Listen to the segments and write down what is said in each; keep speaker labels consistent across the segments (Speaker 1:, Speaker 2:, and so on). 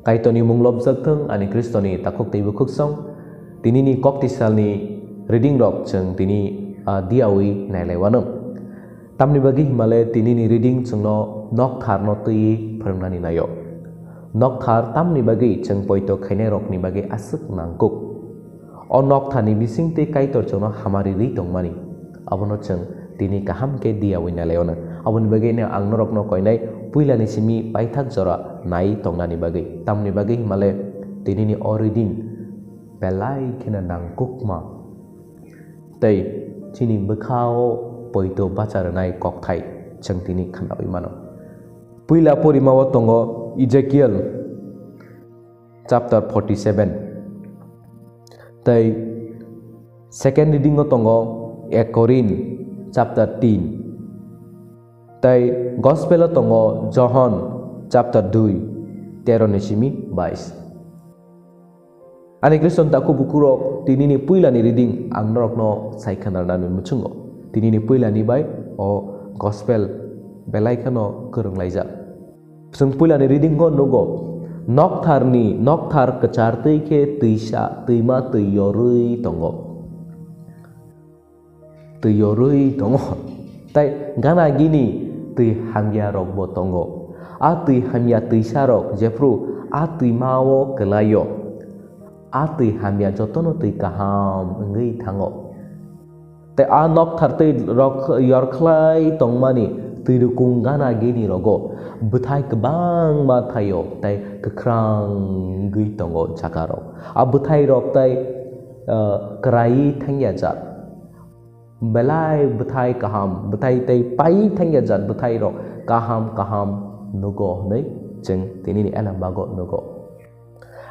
Speaker 1: kaitoni munglop jakthung ani Kristoni takuk teibu khuksong tinini koktisalni reading rok jeng tini diawi nailaiwanam tamni bagi himale tinini reading jengno nok thar no tui pharangnani nayo nok thar tamni bagi jeng poito khainai rok ni bagi asuk nangkuk o nok thani bisingte kaitor jengno hamari ri tongmani abono jeng tini kaham ke diawi nailaiwana aboni bagi ne ang norok no koinai puilani simi paithak jora nai tongnani bagi tamni bagi himale tinini o reading belai khena nangkukma tei chini bukhao poito bacharnai kokthai jeng tini khanawi mano puila porimawo tongo Ezekiel chapter 47 tei second reading o tongo 1 Korin chapter 3 tei gospel o tongo John chapter 2 13 ni simi 22 ani Kriston taku bukurok tinini puilani reading ang norokno saikhanarnani muchungo tinini puilani bai o gospel belaikano kurunglaija sung puilani reading go nogo nokthar kechartei ke tuisa tuima tuyorui tongo tai gana gini tui hamya rok bo tongo a tui hamya tuisa rok jepru a tui mawo kelayo a tui hamya jotono tui kaham ngei thango te a nokthar tui rok yorkhlai tongmani tui rukung gana gini rogo buthai kebang ma thayo tai kekrang gui tongo jakaro a buthai rok tai krai thangya ja belai buthai kaham buthai tai pai thangya jat buthai rok kaham nugo nei jeng tinini elambago nugo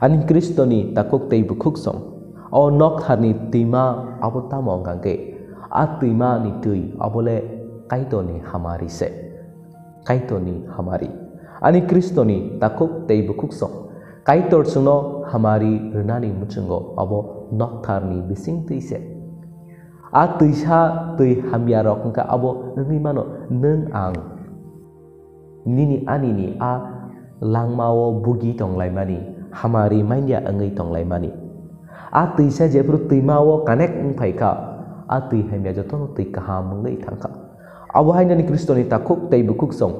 Speaker 1: ani Kristoni takuk tei bukhuk song o nokthani tima abotamo gangke a tima ni tui abole kaitoni hamari se kaitoni hamari ani Kristoni takuk tei bukhuk song kaitor sungno hamari runani muchungo abo noktharni bising tuise a tuisa tui hamya rok ka abo ngi mano neng ang nini anini a langmao bugi tonglaimani hamari maindia angai tonglaimani a tuisa jepru tuimao kanek phaika a tui hamya jotono tui kaham ngai thangka abo hainani Kristoni takuk tei bukuk song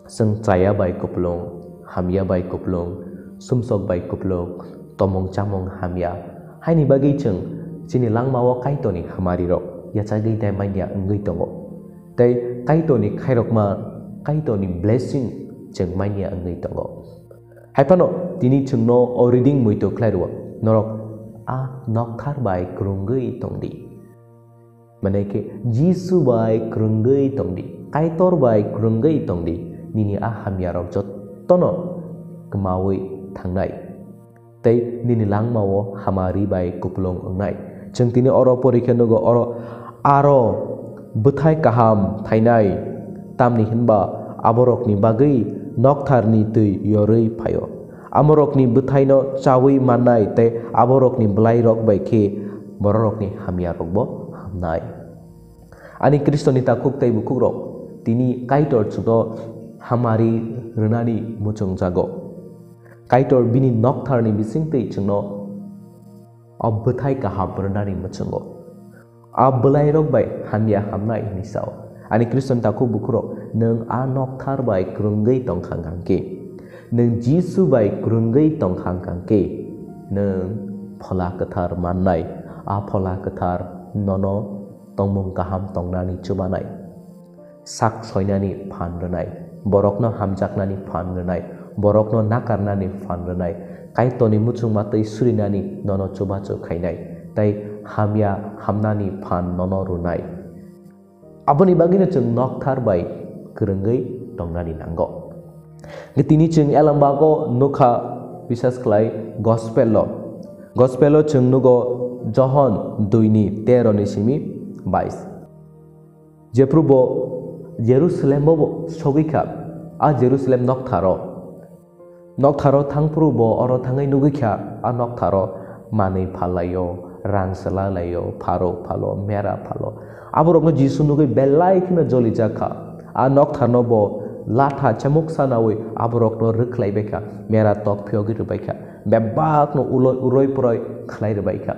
Speaker 1: seng chaya bai kuplong hamya bai kuplong sumsok bai kuplong tomong chamong hamya haini bagi cheng chini langmao kaitoni hamari rok yachagi dai maindia ngai tongo tei kaitoni khairokma kaitoni blessing jeng maindia ngai tongo haipano tini chungno o reading muito khlairwa norok a nokthar bai krungai tongdi maneke Jisu bai krungai tongdi kaitor bai krungai tongdi nini a hamya rok jotono kemawi thangnai tei nini langmao hamari bai kuplong ngai jeng tini oro porikha nogo aro buthai kaham thainai tamni hinba aborokni bagui noktharni tui yorui phayo amorokni buthai no chawi manai te aborokni blai rok bai khe borokni hamya rok bo hamnai ani Kristoni takuk tei bukuk rok tini kaitor chudo hamari runani muchung jago kaitor bini noktharni bising tei chungno buthai kaham runani muchungo a blai rok bai hamya hamnai nisao ani Kriston takuk bukurok neng a nokthar bai krungai tongkhang kangke neng Jisu bai krungai tongkhang kangke neng phola kathar mannai a phola kathar nono tongmung kaham tongnani chubanai sak soinani phanranai borokno hamjaknani phanranai borokno nakarnani phanranai kaitoni muchungma tei surinani nono chubachu khainai tai hamya hamnani phan nono runai aboni bagina chung nokthar bai krungai tongnani nango getini chung elambago nukha bisas khlai gospel chung nugo John 2 ni 13 ni simi 22 jeprubo Jerusalem bo sogika a Jerusalem noktharo thangprubo oro thangai nugikha a noktharo manei phalayo rang salalayo phalo mera phalo aborokno Jisu nugai belai khina joli jakha a noktharno bo latha chamuk sanawi aborok no ruklai beka mera tok phyogi rubaika bebak no uroi poroi khlai rubaika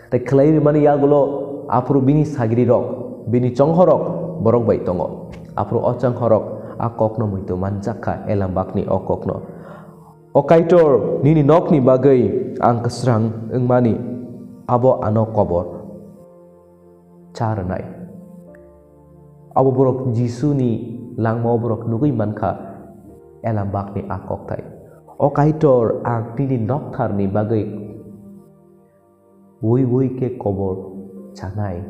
Speaker 1: tai khlai mani yagulo apru bini sagiri rok bini chonghorok borok bai tongo apru ochonghorok akok no muito manjaka elambakni okok no okaitor nini nokni bagai ang kesrang engmani abo ano kobor charnai abo borok jisu ni langmo borok nugui manka elambak ni akok tai okaitor ang nini nokthar ni bagai wui ke kobor chanai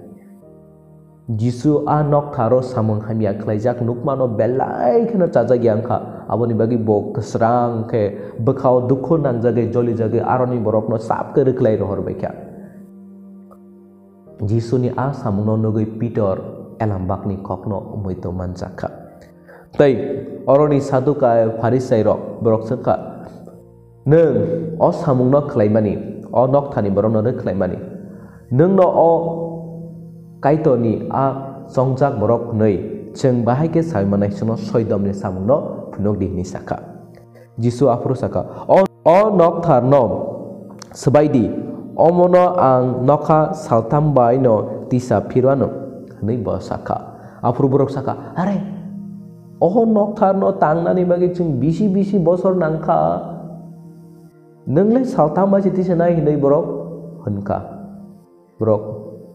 Speaker 1: jisu a noktharo samang hamia khlaijak nukmano belai khena chajagi angkha aboni bagi bo kesrang ke bekhao dukho nangjage joli jage aroni borok no sap ke ruklai rohor bekya jisu ni a samang no nugui Peter elambak ni kokno muito manjaka tai oroni saduka Pharisai rok borok sakha nung o samung no khlaimani o nokthani borok no khlaimani nung no o kaitoni a songjak borok nei cheng bahai ke saimanai suno soidom ni samung no phunok dihni saka jisu afro saka o nokthar no sebaidi omono ang nokha saltam bai no tisa phirwano nei bo saka afro borok saka are o nokthar no tangnani bagi chung bisi bosor nangkha nunglai saltam bai tisa nai nei borok hanka borok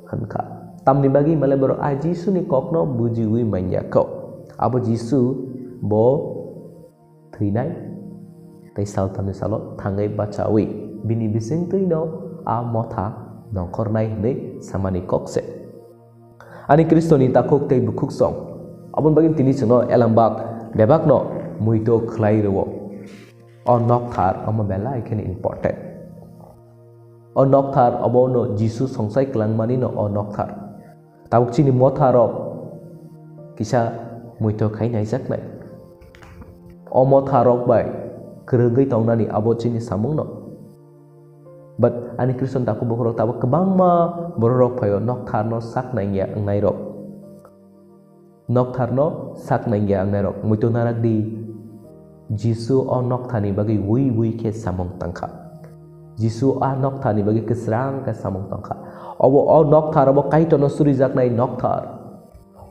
Speaker 1: hanka tamni bagi male borok a jisu ni kokno bujiwi manyako abo jisu bo thinai tai saltam ni salo thangai bachawi bini bising tuino a motha nongkornai nei samani kokse ani kristoni takok tei bukuk song abon bagin tini chno elambak bebak no muito khlai rewo o nokthar ama bela ikhene important o nokthar abo no jisu songsai klangmani no o nokthar tabuk chini motharo kisa muito khainai jaknai o motharok bai kreugai tongnani abo chini samung no but ani kristen taku bokrok tabuk kebangma borok phayo nokthar no saknai ya angnai rok nokthar no saknai ya angnai rok muito narak di jisu o nokthani bagi wui ke samung tangkha jisu a nokthani bagi kesrang ke samung tangkha obo o nokthar abo kaito no suri jaknai nokthar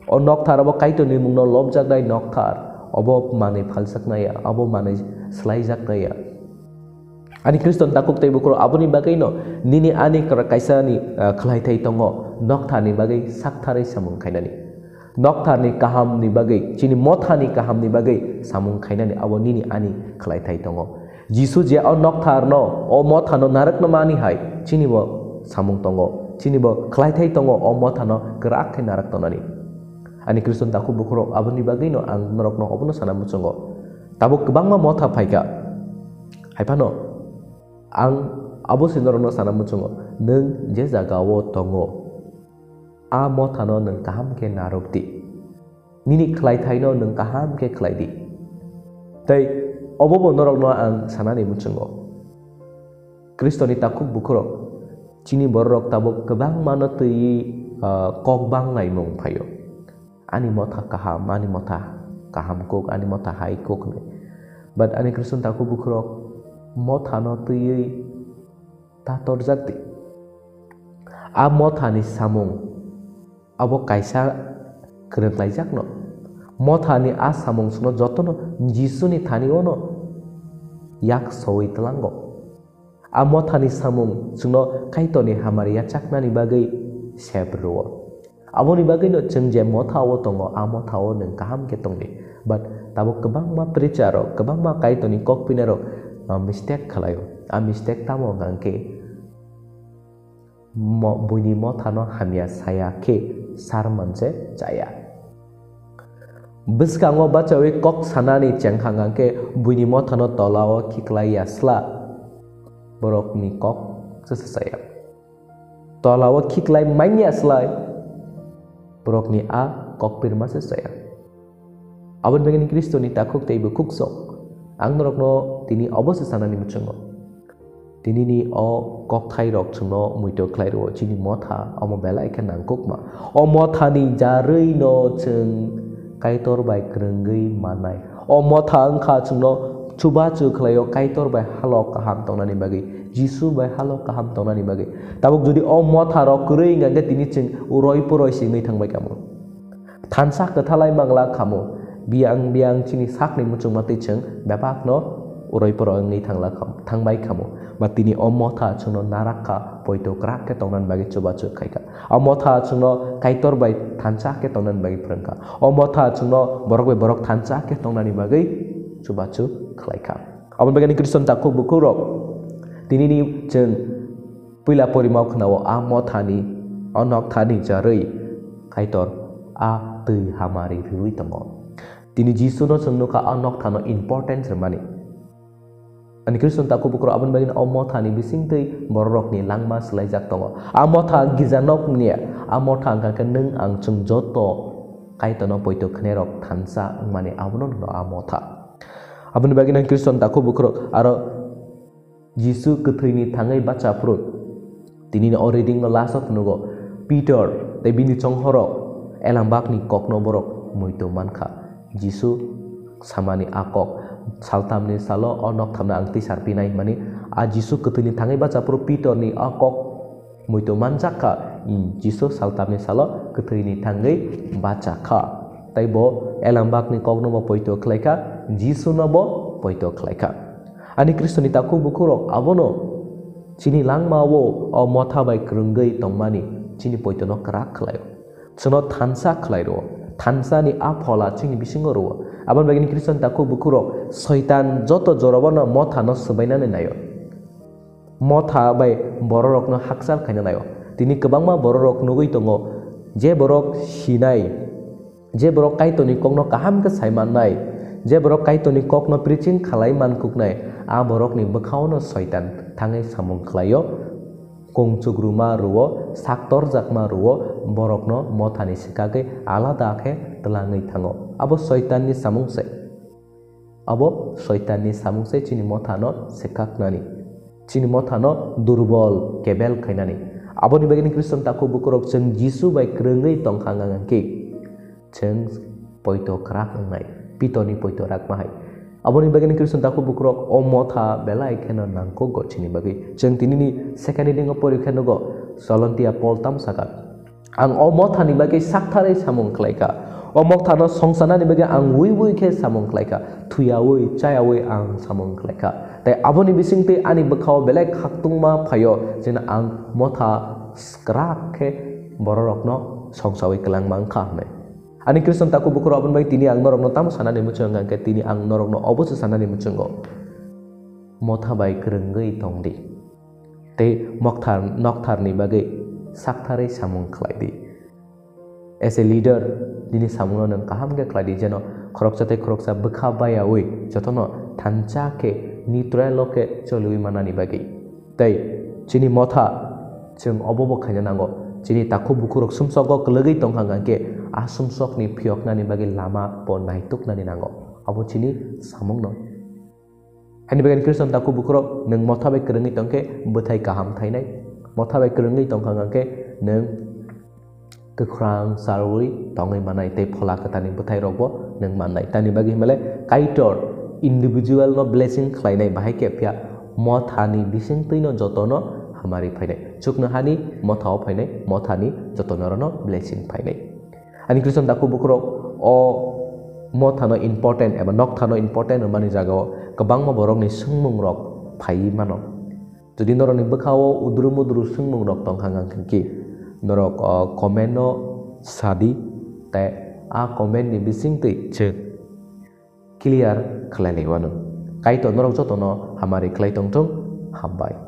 Speaker 1: o nokthar abo kaito ni mungno lob jaknai nokthar obo mane phalsaknai abo mane slai jaknai ani kriston takuk tei bukro aboni bagai no nini ani kaisa ni khlai thai tongo nokthar ni bagai sakthari samung khainani nokthar ni kaham ni bagai chini motha ni kaham ni bagai samung khainani abo nini ani khlai thai tongo jisu je o nokthar no o motha no narak no mani hai chini bo samung tongo chini bo khlai thai tongo o motha no grak thai narak tonani ani kriston takuk bukro aboni bagai no ang norok no obono sana muchongo tabuk kebangma motha phaika haipano ang abo sinorono sana muchungo nung je jagao tongo a mothano nung kaham ke narokti nini khlai thaino nung kaham ke khlai di tai obo bo norokno ang sanani muchungo kristoni takuk bukro chini borok tabuk kebang mano tui kokbang ngai mung phayo ani motha kaham ani motha kaham kok ani motha hai kok ne but ani kriston takuk bukro mothano tui tator jakti a mothani samung abo kaisa krenglai jakno mothani a samung suno jotono jisuni thani ono yak soi tlango a mothani samung suno kaitoni hamaria chaknani bagai sebro aboni bagai no chengje mothawo tongo a mothawo neng kaham ke tongni but tabo kebangma precharo kebangma kaitoni kokpinero mistake khalayo a mistake tamo gangke buni mothano hamia saya ke sar manse chaya biskango bachawi kok sanani chenghangang ke buni mothano tolao kiklai asla borok ni kok sesaya tolao kiklai manya slai borok ni a kok pirma sesaya abon begini kristo ni takuk teibu kukso ang norokno tini obose sanani muchungo tini ni o kok thai rok chungno muito khlai ro chini motha omo bela ikan nangkukma o motha ni jarui no chung kaitor bai krengei manai o motha angkha chungno chuba chu khlaio kaitor bai halok kaham tongnani bagi jisu bai halok kaham tongnani bagi tabuk jodi o motha rok krei ngange tini ching uroi puroi singei thangbai kamu thansa kathalai mangla kamu biang chini sakni muchung mati cheng bepak no uroi puroi ngai thangla thangbai kamu ba tini o motha chungno naraka poito krak ke tongnan bagi chuba chu khaika o motha chungno kaitor bai thansa ke tongnan bagi prangka o motha chungno borok thansa ke tongnani bagi chuba chu khlaika abon bagani kristen takku bukurok tini ni cheng puila porimau khnawo a mothani onok thani jarei kaitor a tui hamari rui tongo tini jisu no chungnuka onok thano importance remani ani kristen takku bukro abon bagin o mothani bisingtei borok ni langma slaijak tongo a motha gijanok nia a motha angka nung ang chung joto kaitono poito khnerok thansa mane abono no a motha abon bagin kristen takku bukro aro jisu kuthuini thangai bacha prut tini no reading no last of nugo peter te bini chonghorok elambak ni kokno borok muito mankha jisu samani akok saltamni salo onok thamna angti sarpinai mani a jisu kuthuini thangai bacha prut peter ni akok muito manjaka jisu saltamni salo kuthuini thangai bacha kha taibo elambak ni kokno bo poito khlaika jisu no bo poito khlaika ani kristoni takku bukurok abono chini langmawo o motha bai krungei tongmani chini poito no krak khlaio chno thansa khlairo thansa ni aphola chini bisingo ro abon bagini kristen takku bukurok shaitan joto jorobono motha no subainane nayo motha bai bororok no haksal khaina nayo tini kwbangma bororok nugui tongo je borok sinai je borok kaitoni kokno kaham ke saimanai je borok kaitoni kokno preaching khalai mankuknai a borok ni bkhauno shaitan thangai samung khlaio kongchugruma ruo saktor jakma ruo borokno mothani sikage alada khe tlangai thango abo shaitan ni samungse chini mothano sikaknani chini mothano durbol kebel khainani aboni bagini kristen takku bukurok cheng jisu bai krengei tongkhangangki cheng poito krak ngai pitoni poito rak mahai aboni bagini kristen takku bukurok o motha belai khena nangko go chini bagi cheng tinini second reading o porikha nogo solontia poltam sakat ang o motha ni bagi sakthare samung khlaika o motha no songsana ni bagi ang ui khe samung khlaika thuyawi chayawi ang samung khlaika tai aboni bisingte ani bkhao belai khakhtungma phayo jena ang motha skrak khe bororokno songsawi kelang mangkha me ani kristen takku bukuro abon bai tini ang norokno tam sanani muchunga ke tini ang norokno obosu sanani muchungo motha bai krengei tongdi te nokthar ni bagai sakthare samung khlaidi as a leader dini samuno nang kaham ke khlaidi jeno khoroksa bkha baiawi jotono thancha ke nitrelo ke cholui manani bagai tai chini motha chung obobo khaina nango chini takku bukurok sumsogo klagei tongkhanga ke asumsok ni phioknani bagi lama po naituknani nango abo chini samungno hani bagian kristen takku bukurok nang motha bai krengei tongke bthai kaham thainai motha bai krengei tongkhanga ke nang kekrang sarui tongai manai te phola katani bthai rokbo nang manai tani bagi mele kaitor individual no blessing khlainai bahai ke phya mothani bising tuino jotono hamari phainai chukna hani mothao phainai mothani jotono blessing phainai ani kristen takku bukurok o mothano important eba nokthano important mani jagao kabangma borok ni sungmung rok phai mano jodi noroni bkhao udru sungmung rok tongkhangang ki norok comment no sadi te a comment ni bisingtei che clear khlai lewano kaito norok jotono hamari khlai tongtong hambai